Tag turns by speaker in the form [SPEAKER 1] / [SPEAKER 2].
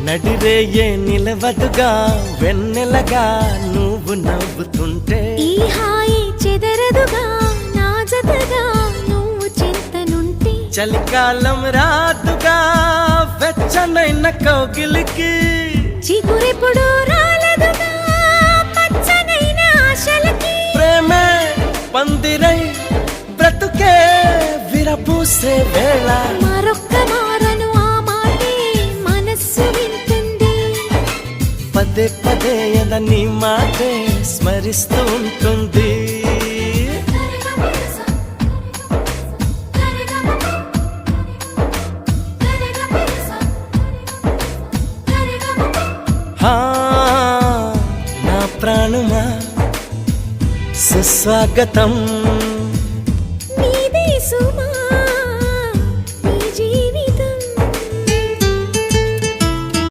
[SPEAKER 1] నడిరేయే నిలవదుగా వెన్నెలగా నువ్వు నవ్వుతుంటే
[SPEAKER 2] ఈ హాయి చెదరదుగా నా జతగా నువ్వు చింతనుంటే
[SPEAKER 1] చలికాలం రాదుగా వెచ్చనైన కౌగిలికి
[SPEAKER 2] చిగురెప్పుడు రాలదుగా పచ్చనైన ఆశలకి
[SPEAKER 1] ప్రేమే పందిరై బ్రతుకే విరపూసే వేళ
[SPEAKER 2] మరొక్క మారను ఆ మాటే మనస్సు వింటుంది
[SPEAKER 1] పదే పదే ఎద నీ మాటే స్మరిస్తూ ఉంటుంది హా, నా ప్రాణమా సుస్వాగతం